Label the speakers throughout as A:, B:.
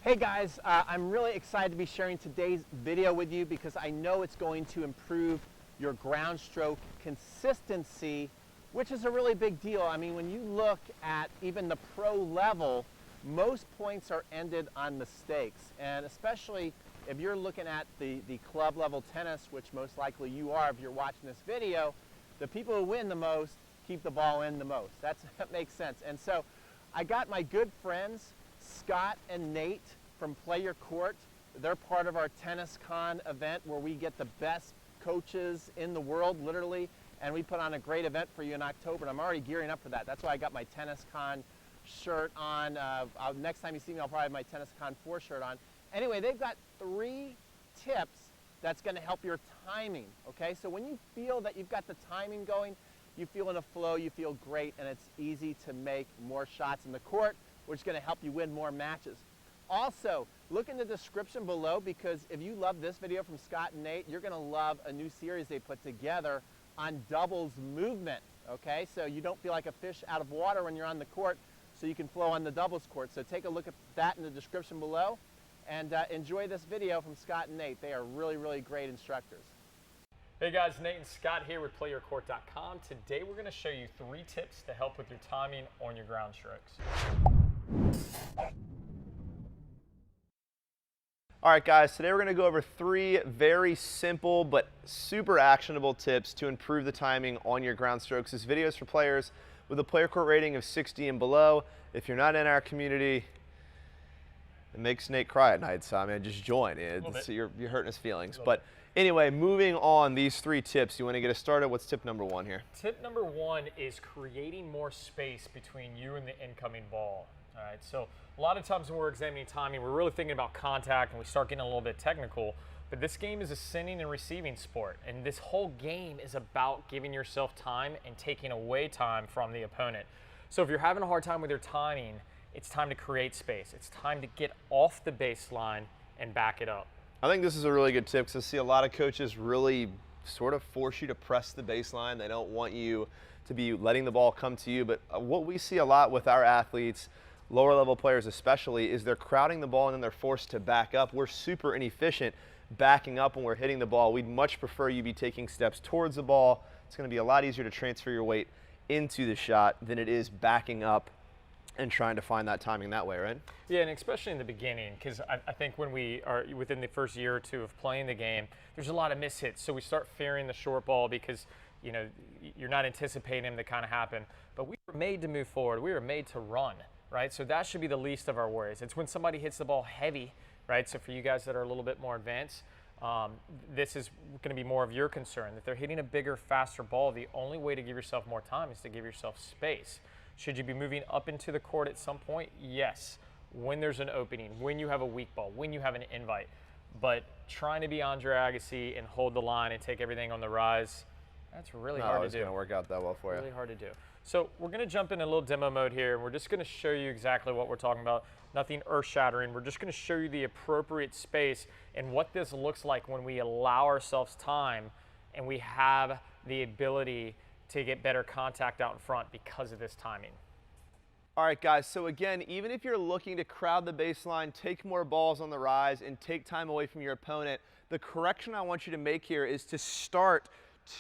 A: Hey guys, I'm really excited to be sharing today's video with you because I know it's going to improve your ground stroke consistency, which is a really big deal. I mean, when you look at even the pro level, most points are ended on mistakes. And especially if you're looking at the club level tennis, which most likely you are if you're watching this video, the people who win the most keep the ball in the most. That makes sense. And so I got my good friends, Scott and Nate from Play Your Court. They're part of our Tennis Con event where we get the best coaches in the world, literally, and we put on a great event for you in October, and I'm already gearing up for that. That's why I got my Tennis Con shirt on. Next time you see me, I'll probably have my Tennis Con 4 shirt on. Anyway, they've got 3 tips that's gonna help your timing, okay? So when you feel that you've got the timing going, you feel in a flow, you feel great, and it's easy to make more shots in the court, which is going to help you win more matches. Also, look in the description below, because if you love this video from Scott and Nate, you're going to love a new series they put together on doubles movement, okay? So you don't feel like a fish out of water when you're on the court, so you can flow on the doubles court. So take a look at that in the description below, and enjoy this video from Scott and Nate. They are really, really great instructors.
B: Hey guys, Nate and Scott here with playyourcourt.com. Today we're going to show you 3 tips to help with your timing on your ground strokes.
C: All right guys, today we're going to go over 3 very simple but super actionable tips to improve the timing on your ground strokes. This video is for players with a player court rating of 60 and below. If you're not in our community, it makes Nate cry at night, so I mean, just join. You're hurting his feelings. But anyway, moving on, these 3 tips. You want to get us started? What's tip number 1 here?
B: Tip number 1 is creating more space between you and the incoming ball. All right, so a lot of times when we're examining timing, we're really thinking about contact and we start getting a little bit technical, but this game is a sending and receiving sport, and this whole game is about giving yourself time and taking away time from the opponent. So if you're having a hard time with your timing, it's time to create space. It's time to get off the baseline and back it up.
C: I think this is a really good tip because I see a lot of coaches really sort of force you to press the baseline. They don't want you to be letting the ball come to you, but what we see a lot with our athletes, lower level players especially, is they're crowding the ball and then they're forced to back up. We're super inefficient backing up when we're hitting the ball. We'd much prefer you be taking steps towards the ball. It's going to be a lot easier to transfer your weight into the shot than it is backing up and trying to find that timing that way, right?
B: Yeah, and especially in the beginning, because I think when we are within the first year or 2 of playing the game, there's a lot of mishits. So we start fearing the short ball because, you know, you're not anticipating them to kind of happen. But we were made to move forward. We were made to run, right? So that should be the least of our worries. It's when somebody hits the ball heavy, right? So for you guys that are a little bit more advanced, this is going to be more of your concern. If they're hitting a bigger, faster ball, the only way to give yourself more time is to give yourself space. Should you be moving up into the court at some point? Yes. When there's an opening, when you have a weak ball, when you have an invite. But trying to be Andre Agassi and hold the line and take everything on the rise, that's really hard to do.
C: It's going to work out that well for you.
B: Really hard to do. So we're going to jump in a little demo mode here, and we're just going to show you exactly what we're talking about. Nothing earth-shattering. We're just going to show you the appropriate space and what this looks like when we allow ourselves time and we have the ability to get better contact out in front because of this timing.
C: All right, guys, so again, even if you're looking to crowd the baseline, take more balls on the rise, and take time away from your opponent, the correction I want you to make here is to start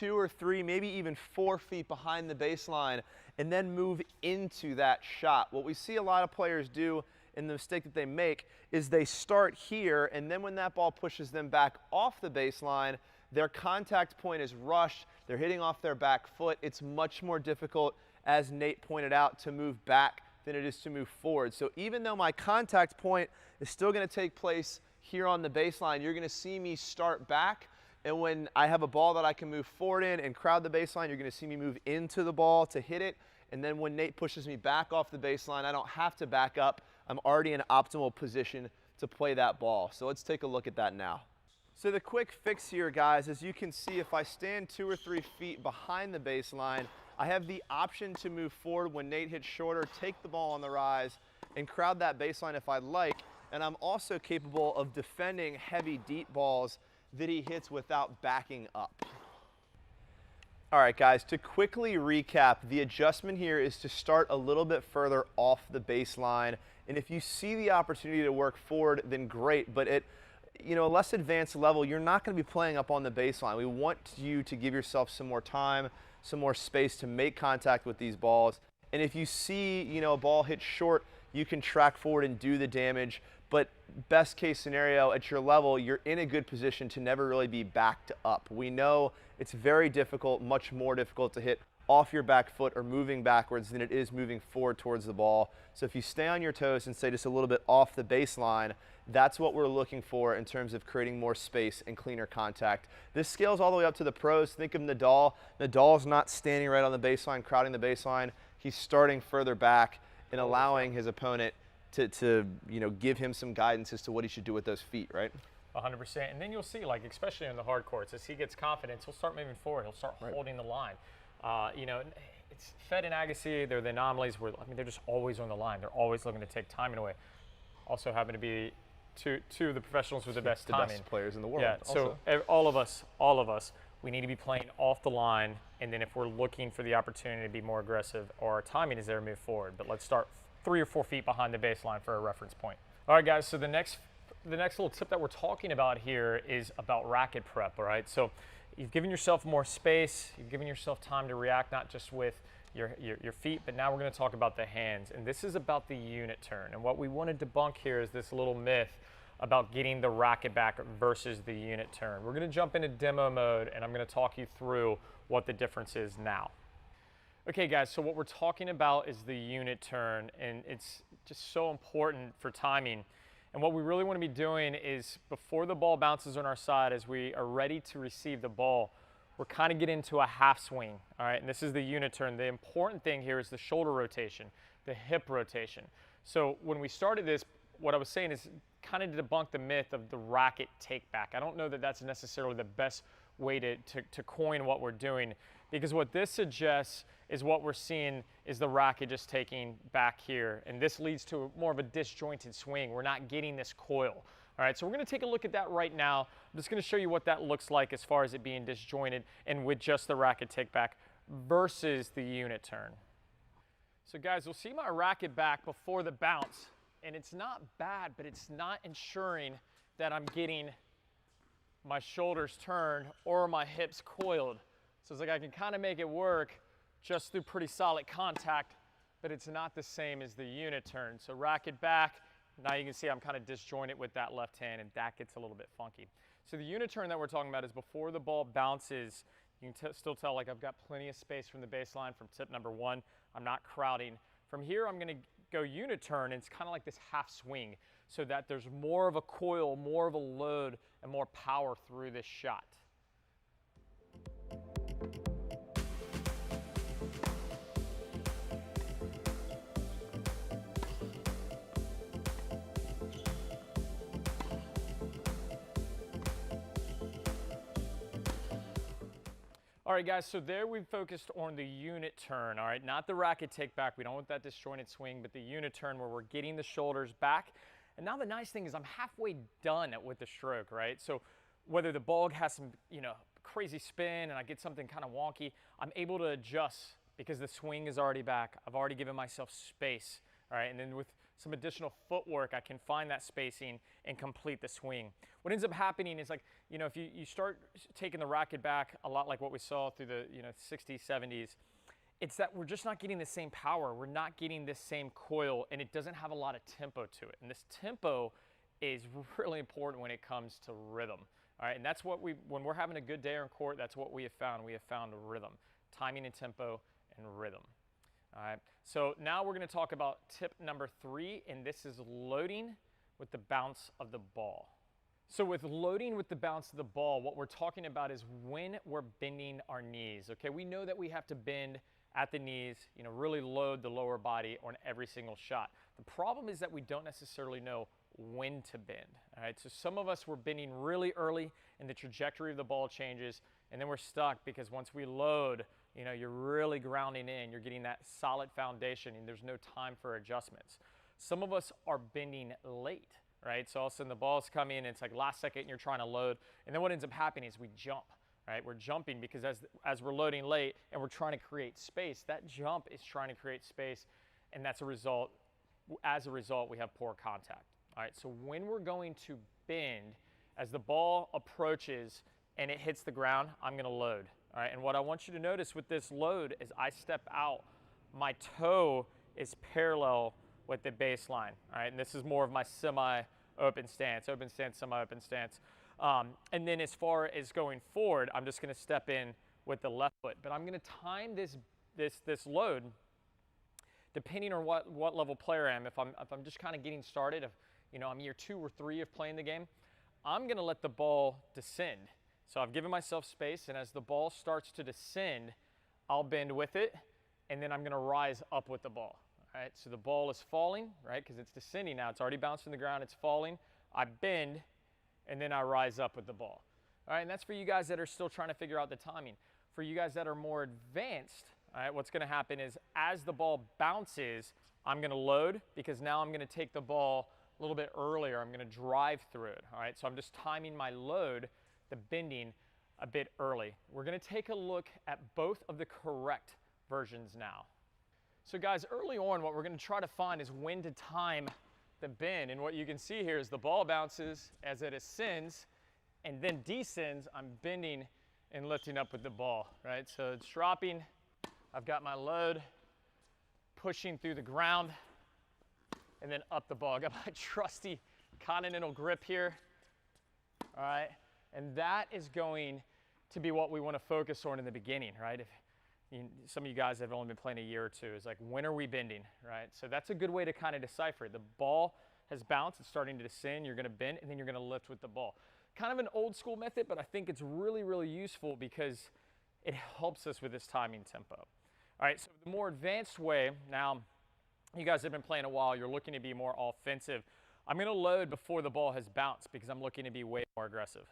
C: 2 or 3, maybe even 4 feet behind the baseline, and then move into that shot. What we see a lot of players do, and the mistake that they make, is they start here, and then when that ball pushes them back off the baseline, their contact point is rushed, they're hitting off their back foot. It's much more difficult, as Nate pointed out, to move back than it is to move forward. So even though my contact point is still going to take place here on the baseline, you're going to see me start back, and when I have a ball that I can move forward in and crowd the baseline, you're going to see me move into the ball to hit it, and then when Nate pushes me back off the baseline, I don't have to back up. I'm already in an optimal position to play that ball. So let's take a look at that now. So the quick fix here, guys, as you can see, if I stand 2 or 3 feet behind the baseline, I have the option to move forward when Nate hits shorter, take the ball on the rise, and crowd that baseline if I'd like. And I'm also capable of defending heavy, deep balls that he hits without backing up. All right, guys, to quickly recap, the adjustment here is to start a little bit further off the baseline And if you see the opportunity to work forward, then great. But at a less advanced level, you're not going to be playing up on the baseline. We want you to give yourself some more time, some more space to make contact with these balls. And if you see, a ball hit short, you can track forward and do the damage. But best case scenario, at your level, you're in a good position to never really be backed up. We know it's very difficult, much more difficult to hit off your back foot or moving backwards than it is moving forward towards the ball. So if you stay on your toes and stay just a little bit off the baseline, that's what we're looking for in terms of creating more space and cleaner contact. This scales all the way up to the pros. Think of Nadal. Nadal's not standing right on the baseline, crowding the baseline. He's starting further back and allowing his opponent to give him some guidance as to what he should do with those feet, right?
B: 100%. And then you'll see, like, especially in the hard courts, as he gets confidence, he'll start moving forward. He'll start holding the line. It's Fed and Agassi, they're the anomalies where, they're just always on the line. They're always looking to take timing away. Also happen to be two of the professionals with the best timing.
C: The best players in the world.
B: Yeah, so all of us, we need to be playing off the line, and then if we're looking for the opportunity to be more aggressive, or our timing is there to move forward. But let's start 3 or 4 feet behind the baseline for a reference point. All right, guys, so the next little tip that we're talking about here is about racket prep, all right? So you've given yourself more space, you've given yourself time to react, not just with your feet, but now we're going to talk about the hands. And this is about the unit turn. And what we want to debunk here is this little myth about getting the racket back versus the unit turn. We're going to jump into demo mode, and I'm going to talk you through what the difference is now. Okay, guys, so what we're talking about is the unit turn, and it's just so important for timing. And what we really want to be doing is, before the ball bounces on our side, as we are ready to receive the ball, we're kind of getting into a half swing, all right? And this is the unit turn. The important thing here is the shoulder rotation, the hip rotation. So when we started this, what I was saying is kind of to debunk the myth of the racket take back. I don't know that that's necessarily the best way to coin what we're doing, because what this suggests is what we're seeing is the racket just taking back here, and this leads to more of a disjointed swing. We're not getting this coil. All right, so we're going to take a look at that right now. I'm just going to show you what that looks like as far as it being disjointed and with just the racket take back versus the unit turn. So guys, you'll see my racket back before the bounce, and it's not bad, but it's not ensuring that I'm getting my shoulders turned or my hips coiled. So it's like I can kind of make it work just through pretty solid contact, but it's not the same as the unit turn. So racket back, now you can see I'm kind of disjointed with that left hand, and that gets a little bit funky. So the unit turn that we're talking about is before the ball bounces. You can still tell, like, I've got plenty of space from the baseline from tip number 1. I'm not crowding. From here, I'm going to go unit turn, and it's kind of like this half swing, so that there's more of a coil, more of a load, and more power through this shot. All right, guys, so there we've focused on the unit turn, all right? Not the racket take back. We don't want that disjointed swing, but the unit turn where we're getting the shoulders back. And now the nice thing is I'm halfway done with the stroke, right? So whether the ball has some, crazy spin and I get something kind of wonky, I'm able to adjust because the swing is already back. I've already given myself space, all right? And then with some additional footwork, I can find that spacing and complete the swing. What ends up happening is, like, if you start taking the racket back a lot like what we saw through the 60s, 70s, it's that we're just not getting the same power. We're not getting this same coil, and it doesn't have a lot of tempo to it. And this tempo is really important when it comes to rhythm. All right, and that's what when we're having a good day on court, that's what we have found. We have found rhythm, timing and tempo and rhythm. All right, so now we're going to talk about tip number 3, and this is loading with the bounce of the ball. So with loading with the bounce of the ball, what we're talking about is when we're bending our knees. Okay, we know that we have to bend at the knees, really load the lower body on every single shot. The problem is that we don't necessarily know when to bend. All right, so some of us were bending really early and the trajectory of the ball changes, and then we're stuck because once we load, you're really grounding in, you're getting that solid foundation, and there's no time for adjustments. Some of us are bending late, right? So all of a sudden the balls come in, and it's like last second and you're trying to load, and then what ends up happening is we jump, right? We're jumping because as we're loading late and we're trying to create space, that jump is trying to create space, and that's a result as a result, we have poor contact. All right, so when we're going to bend, as the ball approaches and it hits the ground, I'm going to load. All right, and what I want you to notice with this load is I step out, my toe is parallel with the baseline. All right, and this is more of my semi-open stance, semi-open stance. And then as far as going forward, I'm just going to step in with the left foot, but I'm going to time this load depending on what level player I am. If I'm just kind of getting started, if I'm year 2 or 3 of playing the game, I'm going to let the ball descend. So I've given myself space, and as the ball starts to descend, I'll bend with it, and then I'm going to rise up with the ball. All right, so the ball is falling, right, because it's descending now. It's already bounced on the ground. It's falling. I bend, and then I rise up with the ball. All right, and that's for you guys that are still trying to figure out the timing. For you guys that are more advanced, all right, what's going to happen is as the ball bounces, I'm going to load, because now I'm going to take the ball a little bit earlier. I'm going to drive through it. All right, so I'm just timing my load, the bending, a bit early. We're going to take a look at both of the correct versions now. So guys, early on, what we're going to try to find is when to time the bend. And what you can see here is the ball bounces as it ascends and then descends. I'm bending and lifting up with the ball, right? So it's dropping. I've got my load pushing through the ground and then up the ball. I got my trusty continental grip here, all right? And that is going to be what we want to focus on in the beginning, right? Some of you guys have only been playing a year or two. It's like, when are we bending, right? So that's a good way to kind of decipher it. The ball has bounced, it's starting to descend, you're going to bend, and then you're going to lift with the ball. Kind of an old school method, but I think it's really, really useful because it helps us with this timing tempo. All right, so the more advanced way, now you guys have been playing a while, you're looking to be more offensive. I'm going to load before the ball has bounced because I'm looking to be way more aggressive.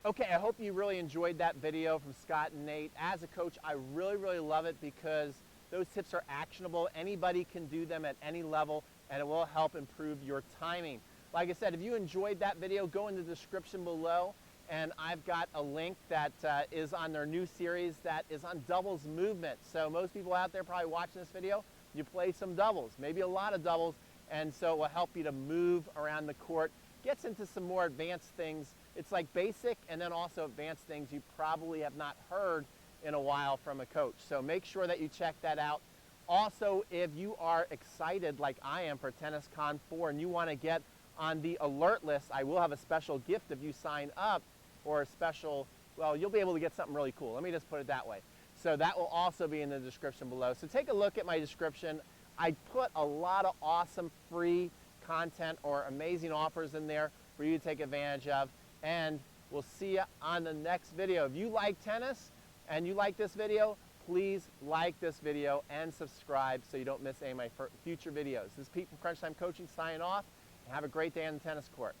A: Okay, I hope you really enjoyed that video from Scott and Nate. As a coach, I really, really love it because those tips are actionable. Anybody can do them at any level, and it will help improve your timing. Like I said, if you enjoyed that video, go in the description below, and I've got a link that is on their new series that is on doubles movement. So most people out there probably watching this video, you play some doubles, maybe a lot of doubles, and so it will help you to move around the court. Gets into some more advanced things. It's like basic and then also advanced things you probably have not heard in a while from a coach. So make sure that you check that out. Also, if you are excited like I am for Tennis Con 4 and you want to get on the alert list, I will have a special gift if you sign up, or a special, well, you'll be able to get something really cool. Let me just put it that way. So that will also be in the description below. So take a look at my description. I put a lot of awesome free content or amazing offers in there for you to take advantage of. And we'll see you on the next video. If you like tennis and you like this video, please like this video and subscribe so you don't miss any of my future videos. This is Pete from Crunch Time Coaching signing off, and have a great day on the tennis court.